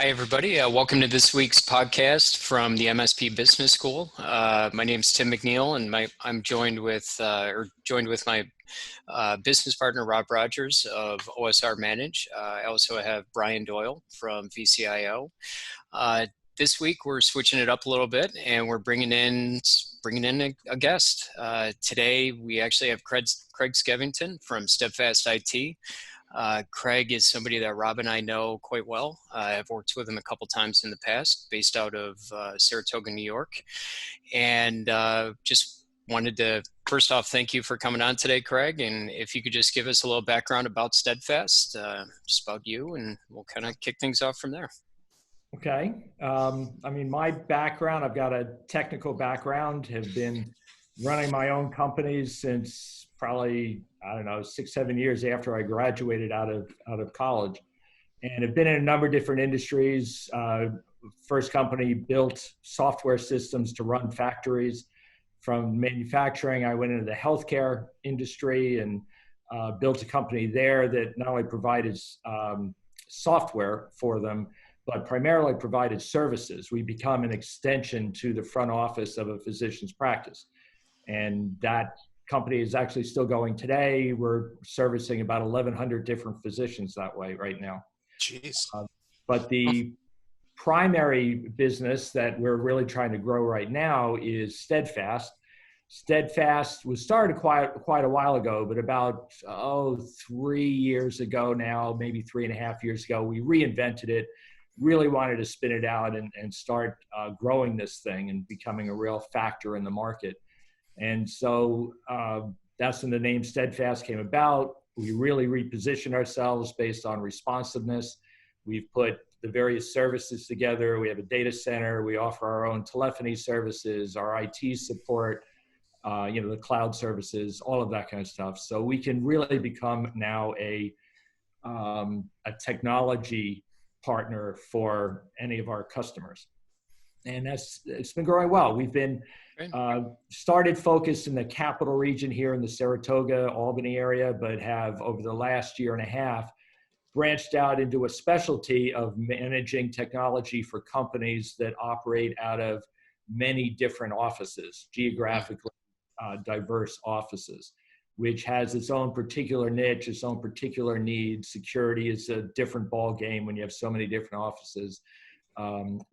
Hi, everybody. Welcome to this week's podcast from the MSP Business School. My name is Tim McNeil, and I'm joined with my business partner Rob Rogers of OSR Manage. I also have Brian Doyle from VCIO. This week we're switching it up a little bit, and we're bringing in a guest. Today we actually have Craig Skevington from Steadfast IT. Craig is somebody that Rob and I know quite well. I've worked with him a couple times in the past, based out of Saratoga, New York. And just wanted to, first off, thank you for coming on today, Craig. And if you could just give us a little background about Steadfast, just about you, and we'll kind of kick things off from there. Okay. My background, I've got a technical background, have been running my own companies since probably, 6-7 years after I graduated out of college, and have been in a number of different industries. First company built software systems to run factories. From manufacturing, I went into the healthcare industry and built a company there that not only provided software for them, but primarily provided services. We become an extension to the front office of a physician's practice. And that company is actually still going today. We're servicing about 1,100 different physicians that way right now. Jeez. But the primary business that we're really trying to grow right now is Steadfast. Steadfast was started quite a while ago, but about 3 years ago now, maybe 3.5 years ago, we reinvented it. Really wanted to spin it out and start growing this thing and becoming a real factor in the market. And so that's when the name Steadfast came about. We really repositioned ourselves based on responsiveness. We've put the various services together. We have a data center. We offer our own telephony services, our IT support, the cloud services, all of that kind of stuff. So we can really become now a technology partner for any of our customers. And it's been growing well. We've been started focused in the capital region here in the Saratoga, Albany area, but have over the last year and a half branched out into a specialty of managing technology for companies that operate out of many different offices, geographically diverse offices, which has its own particular niche, its own particular needs. Security is a different ball game when you have so many different offices.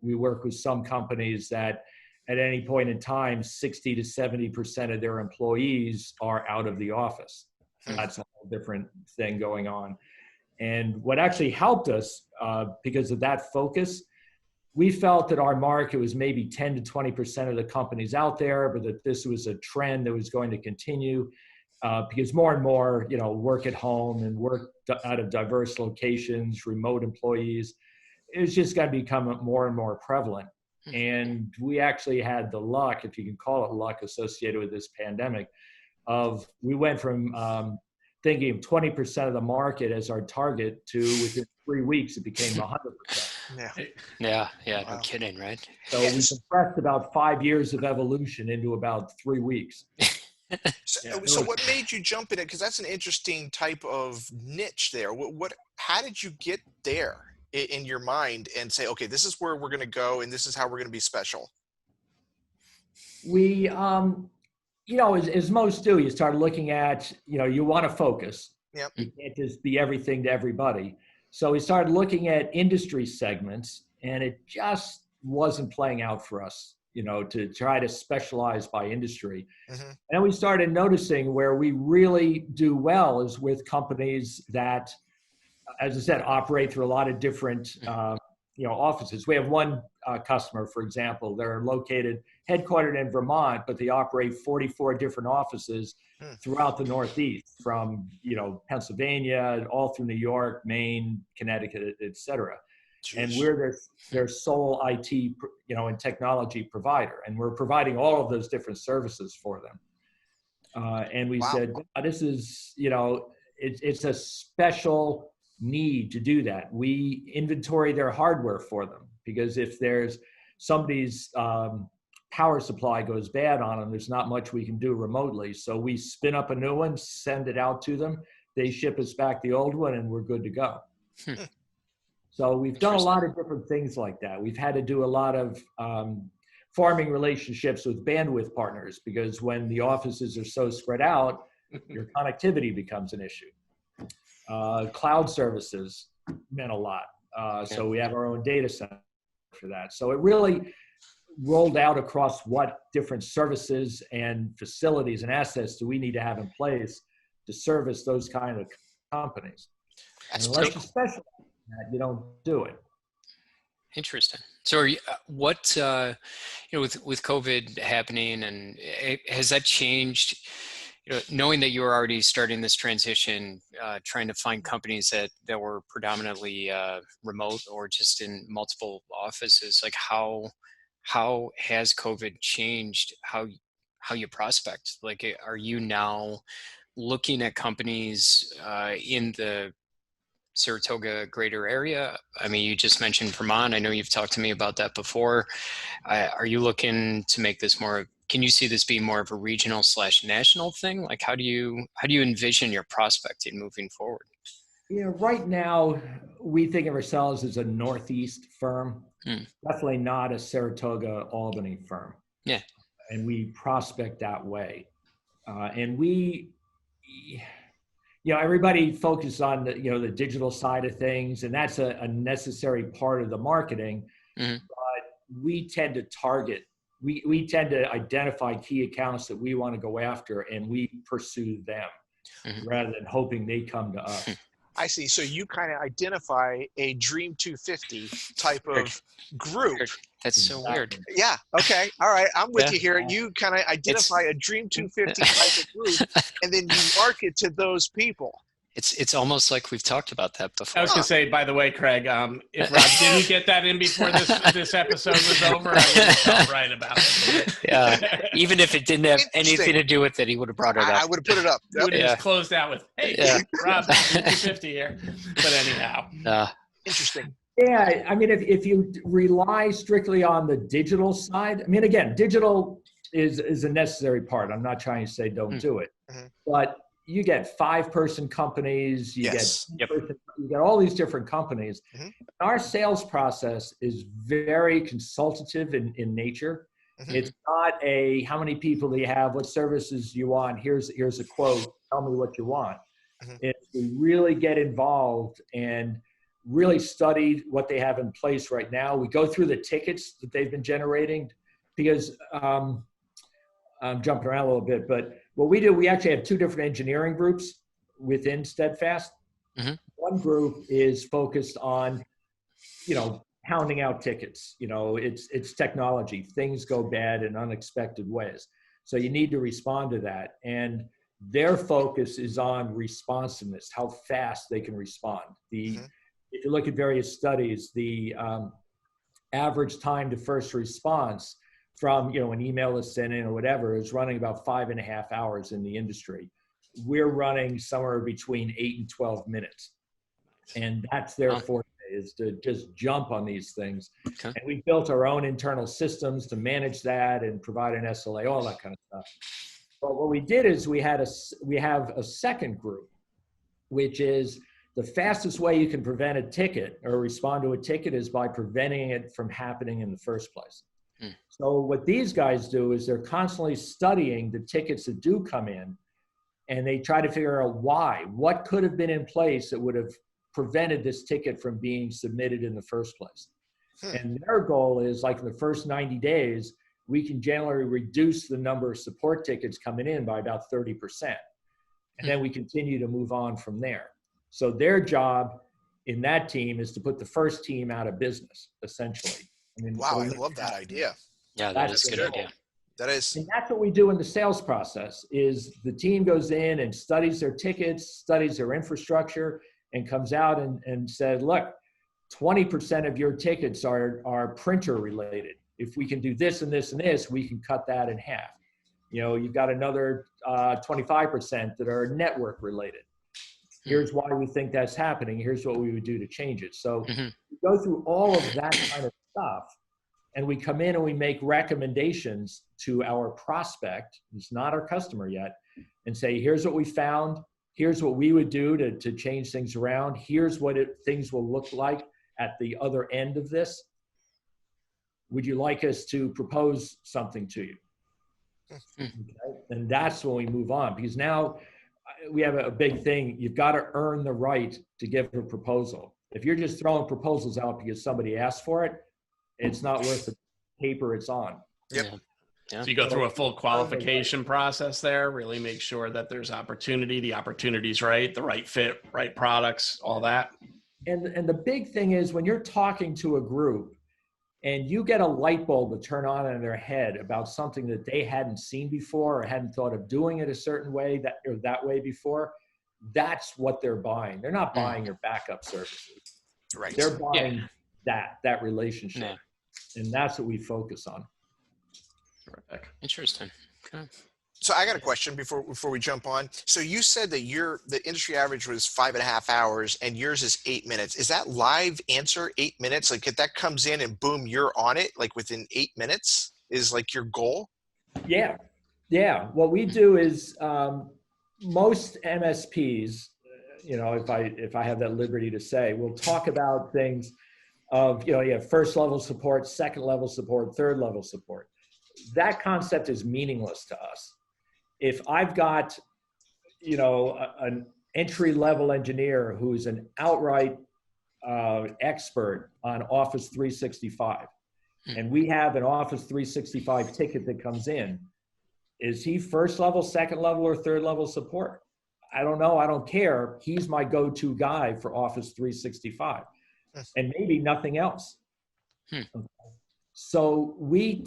We work with some companies that at any point in time, 60 to 70% of their employees are out of the office. That's a whole different thing going on. And what actually helped us, because of that focus, we felt that our market was maybe 10 to 20% of the companies out there, but that this was a trend that was going to continue because more and more, work at home and work out of diverse locations, remote employees, it's just going to become more and more prevalent. And we actually had the luck, if you can call it luck, associated with this pandemic, we went from thinking of 20% of the market as our target to within 3 weeks, it became 100%. Yeah, Wow. No kidding, right? So we compressed about 5 years of evolution into about 3 weeks. So what made you jump in it? Because that's an interesting type of niche there. How did you get there in your mind and say, okay, this is where we're going to go and this is how we're going to be special? We, as most do, you start looking at, you want to focus. Yep. You can't just be everything to everybody. So we started looking at industry segments, and it just wasn't playing out for us, to try to specialize by industry. Mm-hmm. And then we started noticing where we really do well is with companies that, as I said, operate through a lot of different, offices. We have one customer, for example, they're headquartered in Vermont, but they operate 44 different offices throughout the Northeast, from, Pennsylvania, all through New York, Maine, Connecticut, et cetera. Jeez. And we're their sole IT, and technology provider. And we're providing all of those different services for them. And we said, this is, it's a special need to do that. We inventory their hardware for them, because if there's somebody's power supply goes bad on them, there's not much we can do remotely. So we spin up a new one, send it out to them. They ship us back the old one, and we're good to go. So we've done a lot of different things like that. We've had to do a lot of farming relationships with bandwidth partners, because when the offices are so spread out, your connectivity becomes an issue. Cloud services meant a lot. So we have our own data center for that. So it really rolled out across what different services and facilities and assets do we need to have in place to service those kind of companies. And unless you specialize in that, you don't do it. Interesting. So, are you, with COVID happening, and has that changed? Knowing that you were already starting this transition, trying to find companies that were predominantly remote or just in multiple offices, like how has COVID changed how you prospect? Like, are you now looking at companies in the Saratoga greater area? I mean, you just mentioned Vermont. I know you've talked to me about that before. Are you looking to make this more, can you see this being more of a regional / national thing? Like, how do you envision your prospecting moving forward? Right now we think of ourselves as a Northeast firm, definitely not a Saratoga, Albany firm. Yeah. And we prospect that way. And we, everybody focuses on the digital side of things, and that's a necessary part of the marketing. But we tend to target, we tend to identify key accounts that we want to go after, and we pursue them rather than hoping they come to us. I see. So you kind of identify a Dream 250 type of group. That's so weird. Yeah. Okay. All right. I'm with you here. You kind of identify a Dream 250 type of group, and then you market to those people. It's almost like we've talked about that before. I was going to say, by the way, Craig, if Rob didn't get that in before this episode was over, I would have felt right about it. Yeah, even if it didn't have anything to do with it, he would have brought it up. I would have put it up. He would have just closed out with, hey, Rob, 250 here. But anyhow. Interesting. Yeah, I mean, if you rely strictly on the digital side, I mean, again, digital is a necessary part. I'm not trying to say don't do it, but you get 5-person companies, you get all these different companies. Our sales process is very consultative in nature. It's not a, how many people do you have, what services you want, here's a quote, tell me what you want. It's to really get involved and really study what they have in place right now. We go through the tickets that they've been generating, because I'm jumping around a little bit, but what we do, we actually have 2 different engineering groups within Steadfast. One group is focused on, pounding out tickets. It's technology. Things go bad in unexpected ways. So you need to respond to that. And their focus is on responsiveness, how fast they can respond. If you look at various studies, the average time to first response from an email is sent in or whatever is running about 5.5 hours in the industry. We're running somewhere between 8 and 12 minutes. And that's their forte, is to just jump on these things. And we built our own internal systems to manage that and provide an SLA, all that kind of stuff. But what we did is we have a second group, which is the fastest way you can prevent a ticket or respond to a ticket is by preventing it from happening in the first place. So what these guys do is they're constantly studying the tickets that do come in, and they try to figure out what could have been in place that would have prevented this ticket from being submitted in the first place. And their goal is, like, in the first 90 days, we can generally reduce the number of support tickets coming in by about 30%. And then we continue to move on from there. So their job in that team is to put the first team out of business, essentially. Wow, I love that idea. Yeah, that is a good idea. That is. And that's what we do in the sales process, is the team goes in and studies their tickets, studies their infrastructure, and comes out and said, look, 20% of your tickets are printer related. If we can do this and this and this, we can cut that in half. You've got another 25% that are network related. Here's why we think that's happening. Here's what we would do to change it. So we go through all of that kind of stuff, and we come in and we make recommendations to our prospect, who's not our customer yet, and say, here's what we found. Here's what we would do to change things around. Here's what things will look like at the other end of this. Would you like us to propose something to you? Okay. And that's when we move on, because now we have a big thing. You've got to earn the right to give a proposal. If you're just throwing proposals out because somebody asked for it, it's not worth the paper it's on. Yep. Yeah. So you go through a full qualification process there, really make sure that there's opportunity, the opportunity's right, the right fit, right products, all that. And the big thing is when you're talking to a group and you get a light bulb to turn on in their head about something that they hadn't seen before or hadn't thought of doing it a certain way that way before, that's what they're buying. They're not buying your backup services. Right. They're buying that relationship. Yeah. And that's what we focus on. Terrific. Interesting. Okay. So I got a question before we jump on. So you said that the industry average was 5.5 hours and yours is 8 minutes. Is that live answer 8 minutes? Like if that comes in and boom, you're on it like within 8 minutes is like your goal? Yeah. Yeah. What we do is most MSPs, if I have that liberty to say, we'll talk about things of, you have first level support, second level support, third level support. That concept is meaningless to us. If I've got, an entry-level engineer who's an outright expert on Office 365, and we have an Office 365 ticket that comes in, is he first level, second level, or third level support? I don't know. I don't care. He's my go-to guy for Office 365, and maybe nothing else. So we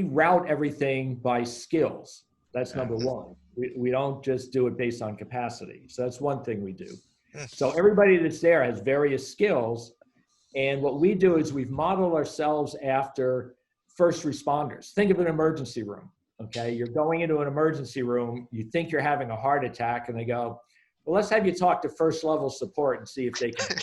route everything by skills. That's number one. We don't just do it based on capacity. So that's one thing we do. So everybody that's there has various skills. And what we do is we've modeled ourselves after first responders. Think of an emergency room, okay? You're going into an emergency room, you think you're having a heart attack, and they go, well, let's have you talk to first level support and see if they can.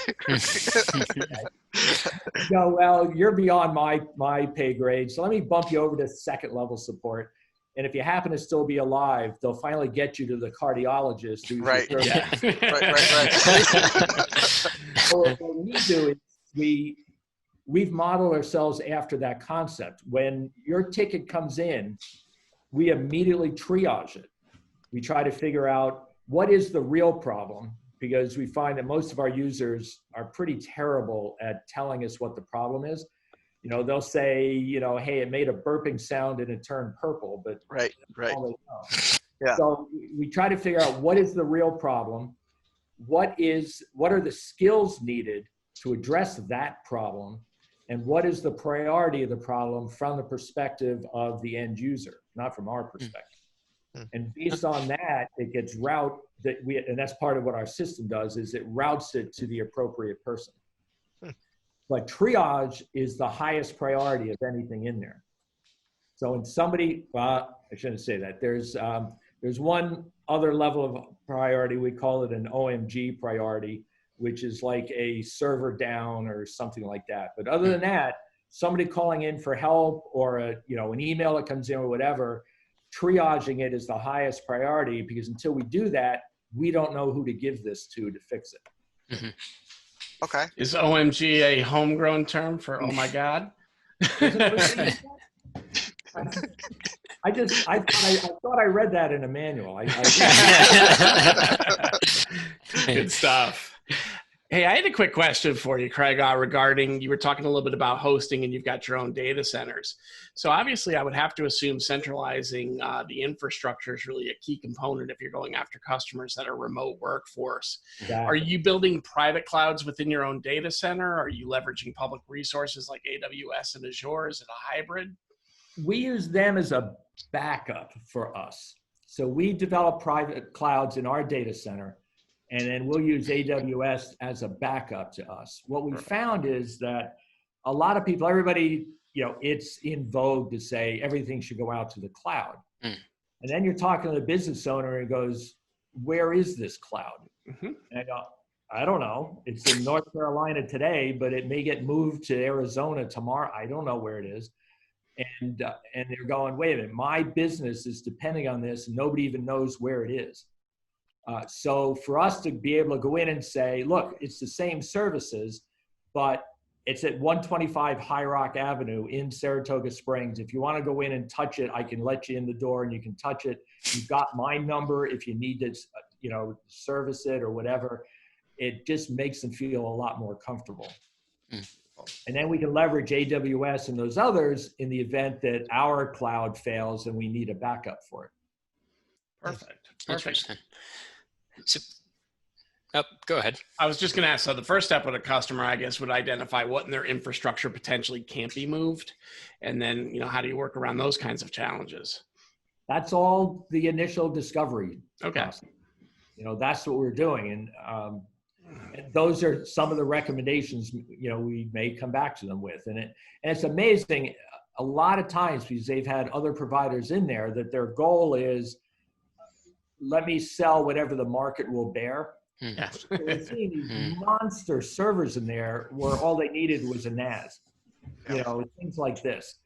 You go, well, you're beyond my pay grade, so let me bump you over to second level support. And if you happen to still be alive, they'll finally get you to the cardiologist. Right. Yeah. Right. So what we do is we've modeled ourselves after that concept. When your ticket comes in, we immediately triage it. We try to figure out what is the real problem, because we find that most of our users are pretty terrible at telling us what the problem is. They'll say, hey, it made a burping sound and it turned purple, but right. Yeah. So we try to figure out what is the real problem, what are the skills needed to address that problem, and what is the priority of the problem from the perspective of the end user, not from our perspective. And based on that, it gets and that's part of what our system does, is it routes it to the appropriate person. But triage is the highest priority of anything in there. So when I shouldn't say that. There's one other level of priority. We call it an OMG priority, which is like a server down or something like that. But other than that, somebody calling in for help or an email that comes in or whatever, triaging it is the highest priority, because until we do that, we don't know who to give this to fix it. Mm-hmm. Okay. Is OMG a homegrown term for oh my God? I thought I read that in a manual. Good stuff. Hey, I had a quick question for you, Craig, regarding, you were talking a little bit about hosting and you've got your own data centers. So obviously I would have to assume centralizing the infrastructure is really a key component if you're going after customers that are remote workforce. Exactly. Are you building private clouds within your own data center? Are you leveraging public resources like AWS and Azure? Is it a hybrid? We use them as a backup for us. So we develop private clouds in our data center, and then we'll use AWS as a backup to us. What we found is that a lot of people, everybody, it's in vogue to say everything should go out to the cloud. And then you're talking to the business owner and goes, where is this cloud? And I go, I don't know. It's in North Carolina today, but it may get moved to Arizona tomorrow. I don't know where it is. And they're going, wait a minute, my business is depending on this, and nobody even knows where it is. So for us to be able to go in and say, look, it's the same services, but It's at 125 High Rock Avenue in Saratoga Springs. If you want to go in and touch it, I can let you in the door and you can touch it. You've got my number if you need to, service it or whatever. It just makes them feel a lot more comfortable. And then we can leverage AWS and those others in the event that our cloud fails and we need a backup for it. Perfect. Interesting. So, go ahead. I was just going to ask, so the first step with a customer, I guess, would identify what in their infrastructure potentially can't be moved. And then, how do you work around those kinds of challenges? That's all the initial discovery. Okay. Process. That's what we're doing. And those are some of the recommendations, we may come back to them with. And it's amazing a lot of times, because they've had other providers in there, that their goal is, let me sell whatever the market will bear. Yeah. So we're seeing these monster servers in there where all they needed was a NAS, things like this.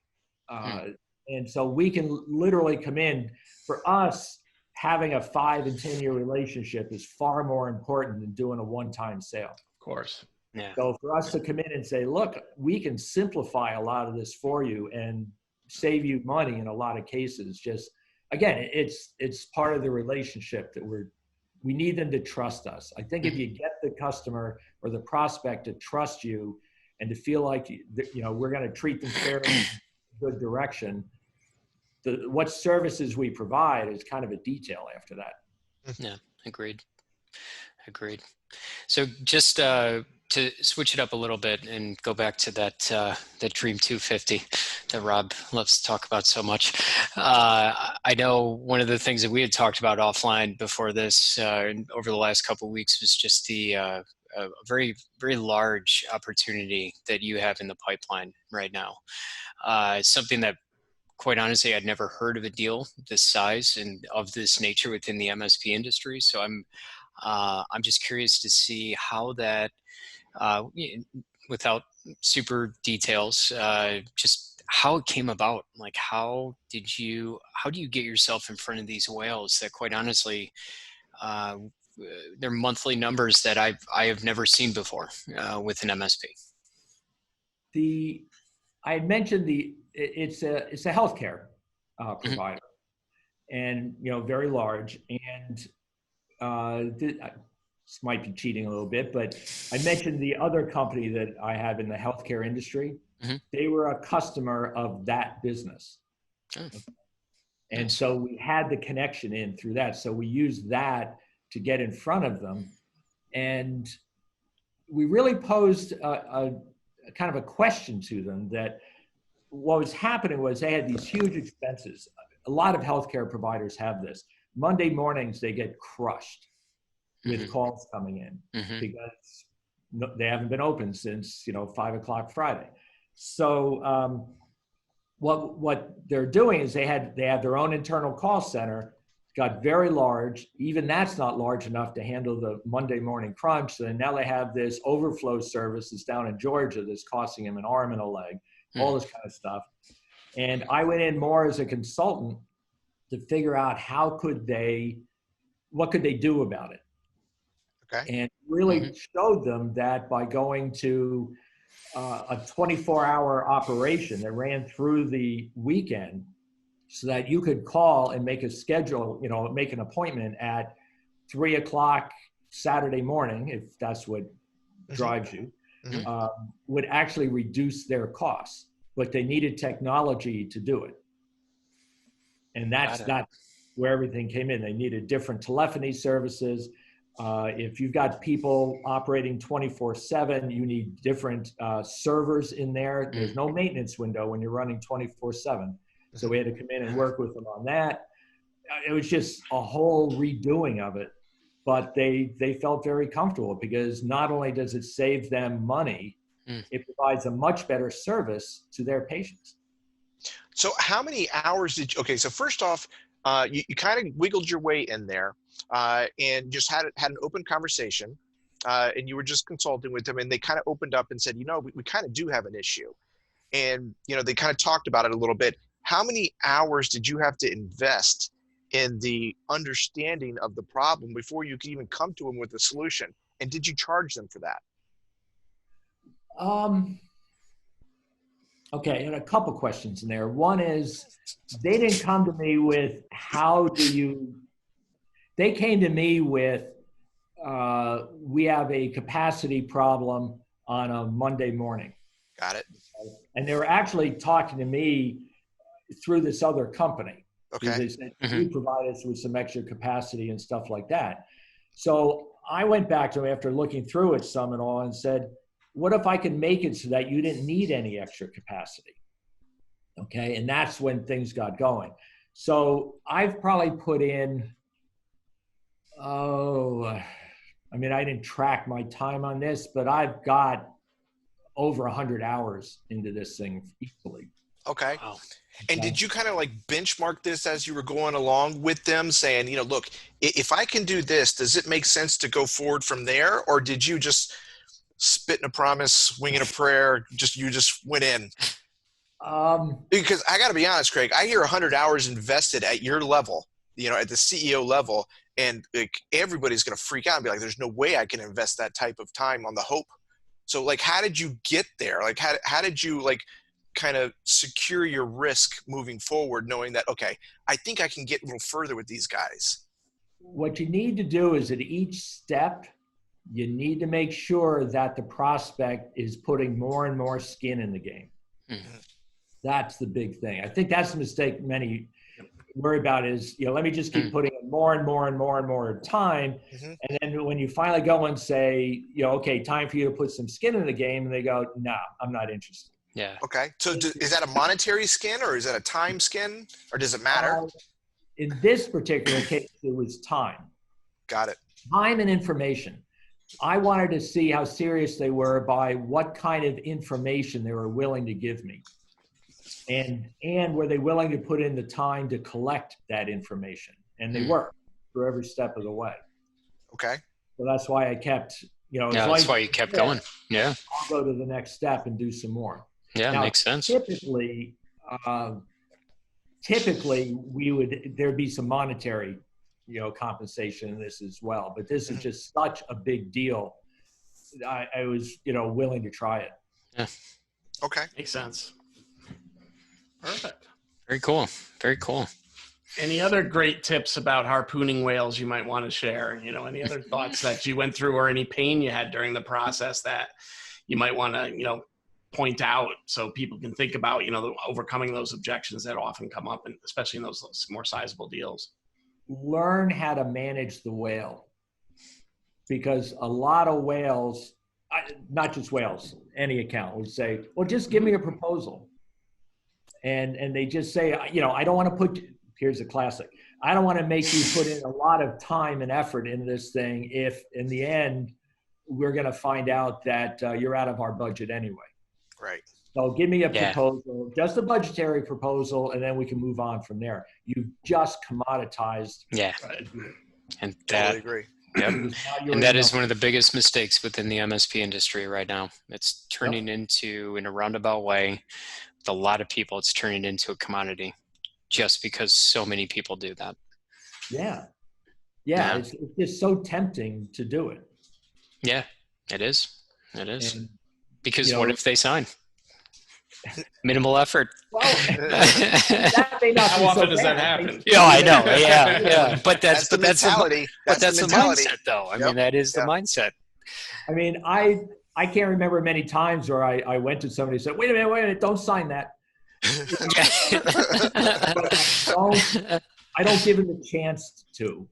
And so we can literally come in. For us, having a 5 and 10 year relationship is far more important than doing a one-time sale. Of course. Yeah. So for us to come in and say, look, we can simplify a lot of this for you and save you money in a lot of cases. Just, again, it's part of the relationship that we need them to trust us. I think if you get the customer or the prospect to trust you and to feel like, we're going to treat them fairly in a good direction, what services we provide is kind of a detail after that. Yeah, agreed. So just to switch it up a little bit and go back to that Dream 250 that Rob loves to talk about so much. I know one of the things that we had talked about offline before this, over the last couple of weeks, was just the a very, very large opportunity that you have in the pipeline right now. Something that, quite honestly, I'd never heard of a deal this size and of this nature within the MSP industry. So I'm just curious to see how that, without super details, just how it came about. Like, how do you get yourself in front of these whales that, quite honestly, they're monthly numbers that I have never seen before with an MSP. I had mentioned it's a healthcare provider, and very large. And this might be cheating a little bit, but I mentioned the other company that I have in the healthcare industry. They were a customer of that business. And so we had the connection in through that. So we used that to get in front of them. And we really posed a kind of a question to them, that what was happening was they had these huge expenses. A lot of healthcare providers have this. Monday mornings, they get crushed with calls coming in because they haven't been open since 5 o'clock Friday. So what they're doing is they have their own internal call center, got very large. Even that's not large enough to handle the Monday morning crunch. So now they have this overflow service that's down in Georgia that's costing them an arm and a leg, all this kind of stuff. And I went in more as a consultant to figure out what could they do about it. Okay. And really showed them that by going to a 24-hour operation that ran through the weekend, so that you could call and make a schedule, make an appointment at 3 o'clock Saturday morning, if that's what drives you, would actually reduce their costs. But they needed technology to do it. And that's where everything came in. They needed different telephony services. If you've got people operating 24/7, you need different servers in there. There's no maintenance window when you're running 24/7. So we had to come in and work with them on that. It was just a whole redoing of it. But they felt very comfortable, because not only does it save them money, it provides a much better service to their patients. So how many hours so first off, you kind of wiggled your way in there and just had an open conversation, and you were just consulting with them, and they kind of opened up and said, we kind of do have an issue. And, they kind of talked about it a little bit. How many hours did you have to invest in the understanding of the problem before you could even come to them with a solution? And did you charge them for that? Okay, and a couple questions in there. One is, they didn't come to me with they came to me with, we have a capacity problem on a Monday morning. Got it. And they were actually talking to me through this other company. Okay. They said, you provide us with some extra capacity and stuff like that. So I went back to them after looking through it some and all and said, what if I could make it so that you didn't need any extra capacity? Okay. And that's when things got going. So I've probably put in, I didn't track my time on this, but I've got over 100 hours into this thing easily. Okay. Wow. And did you kind of like benchmark this as you were going along with them, saying, look, if I can do this, does it make sense to go forward from there? Or did you just spit in a promise, wing in a prayer, you just went in? Because I got to be honest, Craig, I hear 100 hours invested at your level, at the CEO level, and like everybody's going to freak out and be like, there's no way I can invest that type of time on the hope. So like, how did you get there? Like, how did you like kind of secure your risk moving forward, knowing that, okay, I think I can get a little further with these guys? What you need to do is at each step, you need to make sure that the prospect is putting more and more skin in the game. Mm-hmm. That's the big thing. I think that's the mistake many worry about is, let me just keep putting in more and more and more and more time. Mm-hmm. And then when you finally go and say, okay, time for you to put some skin in the game, and they go, no, I'm not interested. Yeah. Okay. So is that a monetary skin, or is that a time skin, or does it matter? In this particular case, it was time. Got it. Time and information. I wanted to see how serious they were by what kind of information they were willing to give me. And were they willing to put in the time to collect that information? And they were through every step of the way. Okay. So that's why I kept, that's why you kept going. Yeah. I'll go to the next step and do some more. Yeah, now, makes sense. Typically, there'd be some monetary, compensation in this as well. But this is just such a big deal. I was, willing to try it. Yeah. Okay. Makes sense. Perfect. Very cool. Very cool. Any other great tips about harpooning whales you might want to share? Any other thoughts that you went through, or any pain you had during the process that you might want to, point out so people can think about, overcoming those objections that often come up, and especially in those more sizable deals? Learn how to manage the whale, because a lot of whales, not just whales, any account would say, well, just give me a proposal. And they just say, I don't want to here's a classic. I don't want to make you put in a lot of time and effort into this thing if in the end we're going to find out that you're out of our budget anyway. Right. So give me a proposal, just a budgetary proposal, and then we can move on from there. You've just commoditized. Yeah. And totally agree. Yep. And that is one of the biggest mistakes within the MSP industry right now. It's turning into, in a roundabout way, with a lot of people, it's turning into a commodity just because so many people do that. Yeah. It's just so tempting to do it. Yeah, it is. It is. And, because what if they sign? Minimal effort. Well, that may not How often does that happen? Yeah, I know. Yeah. But that's the mentality. That's the mindset, though. I mean, that is the mindset. I mean, I can't remember many times where I went to somebody and said, wait a minute, don't sign that. I don't give them the chance to.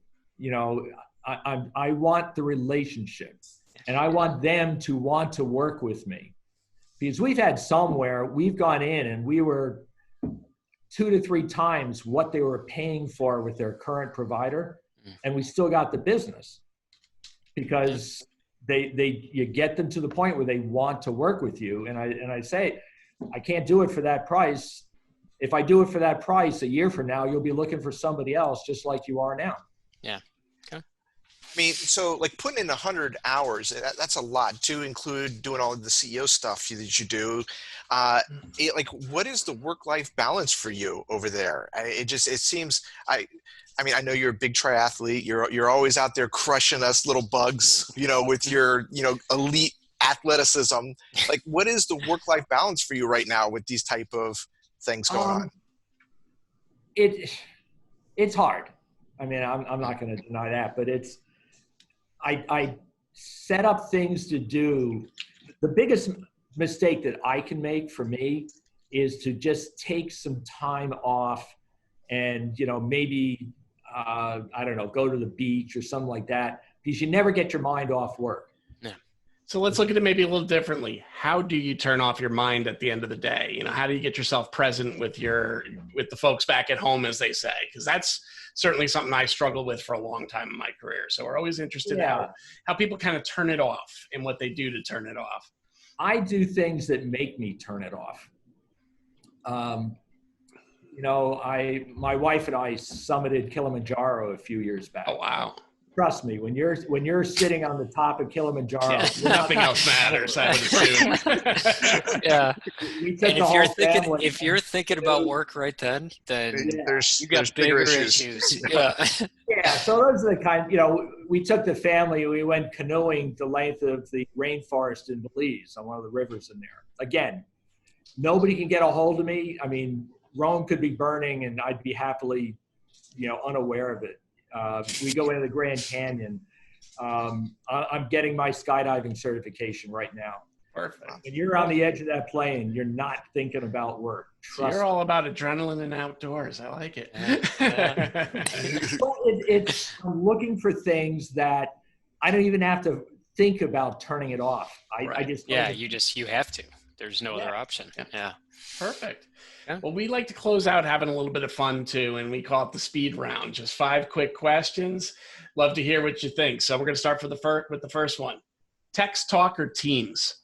I want the relationship, and I want them to want to work with me. Because we've had somewhere we've gone in and we were 2 to 3 times what they were paying for with their current provider, and we still got the business because you get them to the point where they want to work with you. And I say, I can't do it for that price. If I do it for that price, a year from now, you'll be looking for somebody else just like you are now. Yeah. Okay. I mean, so like putting in 100 hours, that's a lot, to include doing all of the CEO stuff that you do. Like, what is the work-life balance for you over there? It seems, I know you're a big triathlete. You're always out there crushing us little bugs, with your, elite athleticism. Like, what is the work-life balance for you right now with these type of things going on? It's hard. I mean, I'm not going to deny that, but I set up things to do. The biggest mistake that I can make for me is to just take some time off and, maybe, I don't know, go to the beach or something like that, because you never get your mind off work. So let's look at it maybe a little differently. How do you turn off your mind at the end of the day? How do you get yourself present with the folks back at home, as they say? Because that's certainly something I struggled with for a long time in my career. So we're always interested in how people kind of turn it off and what they do to turn it off. I do things that make me turn it off. My wife and I summited Kilimanjaro a few years back. Oh, wow. Trust me, when you're sitting on the top of Kilimanjaro, nothing else matters, I would assume. Yeah. And if you're thinking about work right then there's bigger issues. Yeah. Yeah. So those are the kind. We took the family. We went canoeing the length of the rainforest in Belize on one of the rivers in there. Again, nobody can get a hold of me. I mean, Rome could be burning, and I'd be happily, unaware of it. We go into the Grand Canyon. I'm getting my skydiving certification right now. Perfect. When you're on the edge of that plane, you're not thinking about work. So you're all about adrenaline and outdoors. I like it. I'm looking for things that I don't even have to think about turning it off. You have to. There's no other option. Yeah. Perfect. Yeah. Well, we like to close out having a little bit of fun too, and we call it the speed round. Just 5 quick questions. Love to hear what you think. So we're going to start with the first one. Text, talk, or Teams?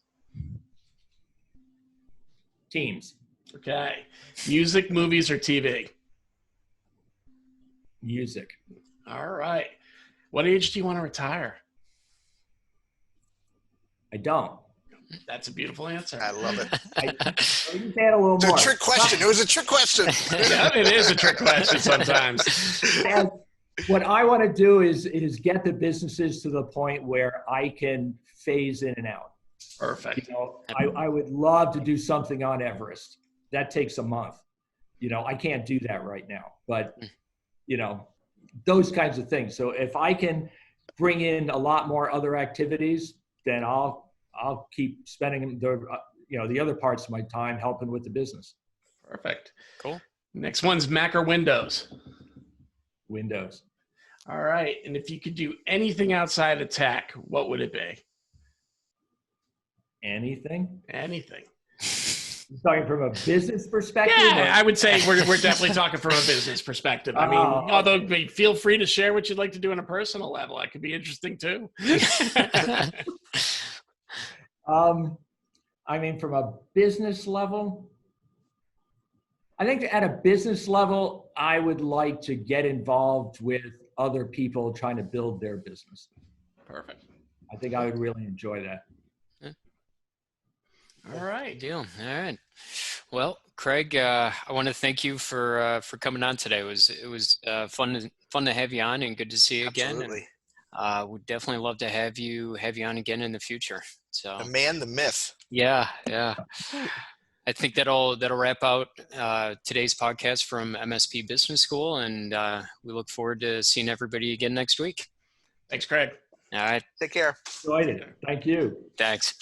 Teams. Okay. Music, movies, or TV? Music. All right. What age do you want to retire? I don't. That's a beautiful answer. I love it. It's a trick question. It was a trick question. Yeah, it is a trick question sometimes. And what I want to do is get the businesses to the point where I can phase in and out. Perfect. I would love to do something on Everest. That takes a month. I can't do that right now, but those kinds of things. So if I can bring in a lot more other activities, then I'll keep spending the other parts of my time helping with the business. Perfect. Cool. Next one's Mac or Windows? Windows. All right. And if you could do anything outside of tech, what would it be? Anything. You're talking from a business perspective? Yeah, I would say we're definitely talking from a business perspective. I mean, although feel free to share what you'd like to do on a personal level. That could be interesting too. From a business level, I think at a business level, I would like to get involved with other people trying to build their business. Perfect. I think I would really enjoy that. All right. Deal. All right. Well, Craig, I want to thank you for coming on today. It was fun to have you on, and good to see you again. Absolutely. And we'd definitely love to have you on again in the future. So the man, the myth. Yeah. I think that'll wrap out today's podcast from MSP Business School, and we look forward to seeing everybody again next week. Thanks, Craig. All right. Take care. Enjoyed it. Thank you. Thanks.